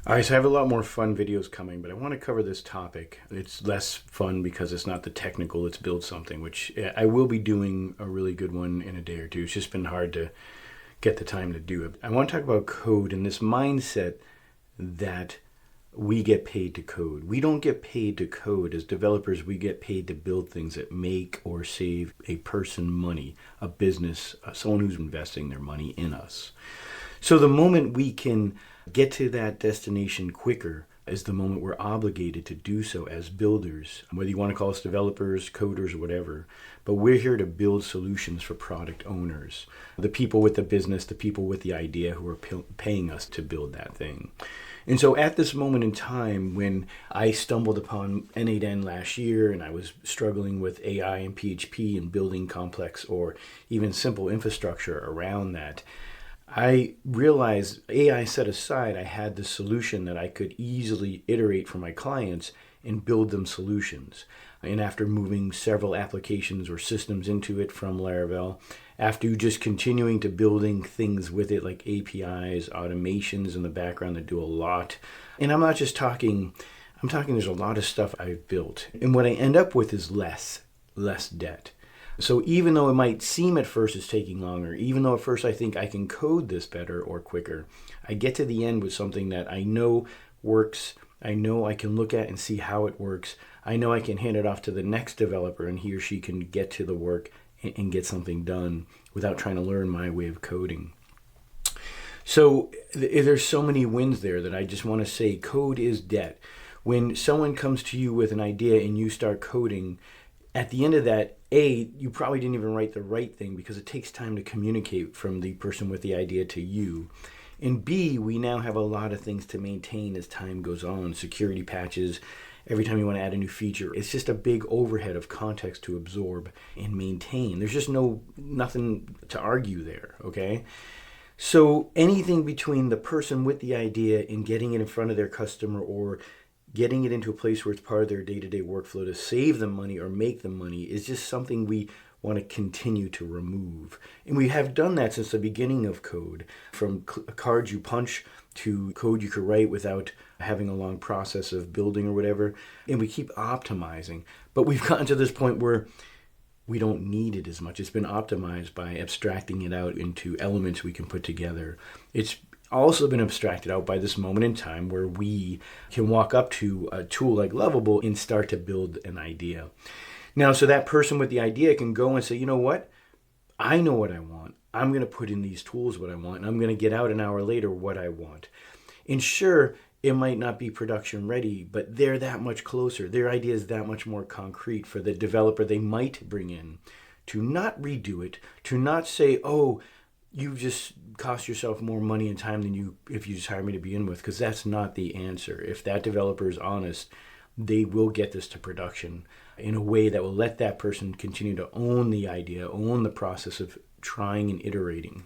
All right, so I have a lot more fun videos coming, but I want to cover this topic. It's less fun because it's not the technical, let's build something, which I will be doing a really good one in a day or two. It's just been hard to get the time to do it. I want to talk about code and this mindset that we get paid to code. We don't get paid to code. As developers, we get paid to build things that make or save a person money, a business, someone who's investing their money in us. So the moment we can get to that destination quicker is the moment we're obligated to do so as builders, whether you want to call us developers, coders, or whatever. But we're here to build solutions for product owners, the people with the business, the people with the idea who are paying us to build that thing. And so at this moment in time, when I stumbled upon N8N last year and I was struggling with AI and PHP and building complex or even simple infrastructure around that, I realized AI set aside, I had the solution that I could easily iterate for my clients and build them solutions. And after moving several applications or systems into it from Laravel, after just continuing to building things with it like APIs, automations in the background that do a lot. And I'm not just talking, I'm talking there's a lot of stuff I've built. And what I end up with is less debt. So even though it might seem at first it's taking longer, even though at first I think I can code this better or quicker, I get to the end with something that I know works. I know I can look at and see how it works. I know I can hand it off to the next developer and he or she can get to the work and get something done without trying to learn my way of coding. So there's so many wins there that I just want to say code is debt. When someone comes to you with an idea and you start coding, at the end of that, A, you probably didn't even write the right thing because it takes time to communicate from the person with the idea to you. And B, we now have a lot of things to maintain as time goes on. Security patches, every time you want to add a new feature. It's just a big overhead of context to absorb and maintain. There's just nothing to argue there, okay? So anything between the person with the idea and getting it in front of their customer or getting it into a place where it's part of their day-to-day workflow to save them money or make them money is just something we want to continue to remove. And we have done that since the beginning of code, from cards you punch to code you could write without having a long process of building or whatever. And we keep optimizing. But we've gotten to this point where we don't need it as much. It's been optimized by abstracting it out into elements we can put together. It's also been abstracted out by this moment in time where we can walk up to a tool like Lovable and start to build an idea. Now, so that person with the idea can go and say, you know what? I know what I want. I'm going to put in these tools what I want, and I'm going to get out an hour later what I want. And sure, it might not be production ready, but they're that much closer. Their idea is that much more concrete for the developer they might bring in to not redo it, to not say, oh, you just cost yourself more money and time than you if you just hire me to begin with, because that's not the answer. If that developer is honest, they will get this to production in a way that will let that person continue to own the idea, own the process of trying and iterating.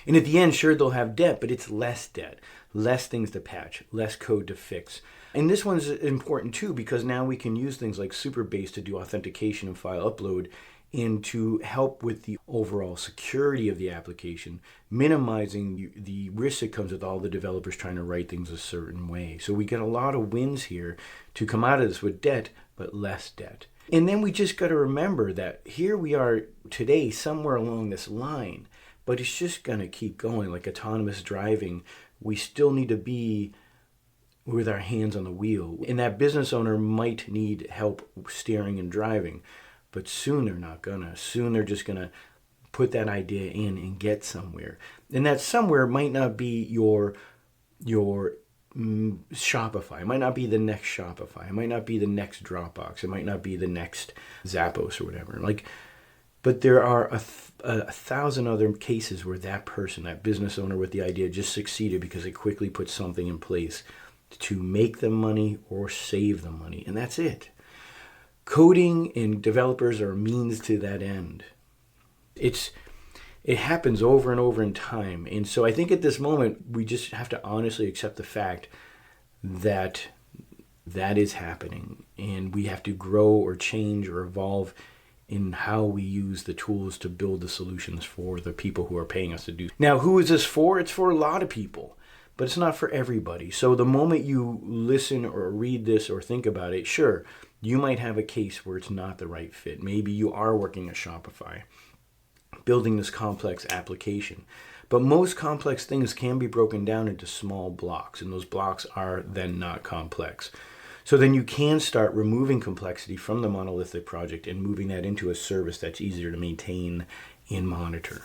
And at the end, sure, they'll have debt, but it's less debt, less things to patch, less code to fix. And this one's important too, because now we can use things like Superbase to do authentication and file upload and to help with the overall security of the application, minimizing the risk that comes with all the developers trying to write things a certain way. So we get a lot of wins here to come out of this with debt, but less debt. And then we just got to remember that here we are today somewhere along this line, but it's just going to keep going like autonomous driving. We still need to be with our hands on the wheel. And that business owner might need help steering and driving. But soon they're not gonna. Soon they're just gonna put that idea in and get somewhere. And that somewhere might not be your Shopify. It might not be the next Shopify. It might not be the next Dropbox. It might not be the next Zappos or whatever. But there are a thousand other cases where that person, that business owner with the idea, just succeeded because they quickly put something in place to make them money or save them money. And that's it. Coding and developers are a means to that end. It happens over and over in time. And so I think at this moment, we just have to honestly accept the fact that that is happening. And we have to grow or change or evolve in how we use the tools to build the solutions for the people who are paying us to do. Now, who is this for? It's for a lot of people. but it's not for everybody. So the moment you listen or read this or think about it, sure, you might have a case where it's not the right fit. Maybe you are working at Shopify, building this complex application. But most complex things can be broken down into small blocks, and those blocks are then not complex. So then you can start removing complexity from the monolithic project and moving that into a service that's easier to maintain and monitor.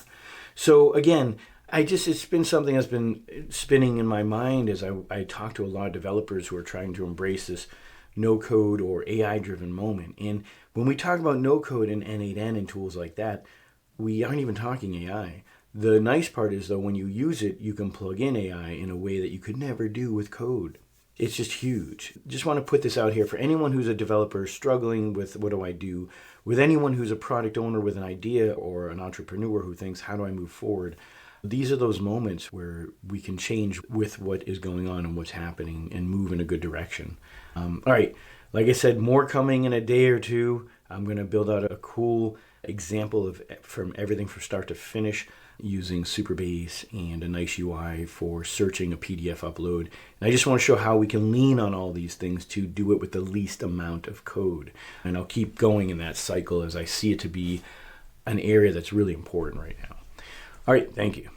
So again, it's been something that's been spinning in my mind as I talk to a lot of developers who are trying to embrace this no-code or AI-driven moment. And when we talk about no-code and N8N and tools like that, we aren't even talking AI. The nice part is, though, when you use it, you can plug in AI in a way that you could never do with code. It's just huge. Just want to put this out here for anyone who's a developer struggling with what do I do, with anyone who's a product owner with an idea or an entrepreneur who thinks, how do I move forward? These are those moments where we can change with what is going on and what's happening and move in a good direction. All right, like I said, more coming in a day or two. I'm going to build out a cool example of from everything from start to finish using Superbase and a nice UI for searching a PDF upload. And I just want to show how we can lean on all these things to do it with the least amount of code. And I'll keep going in that cycle as I see it to be an area that's really important right now. All right, thank you.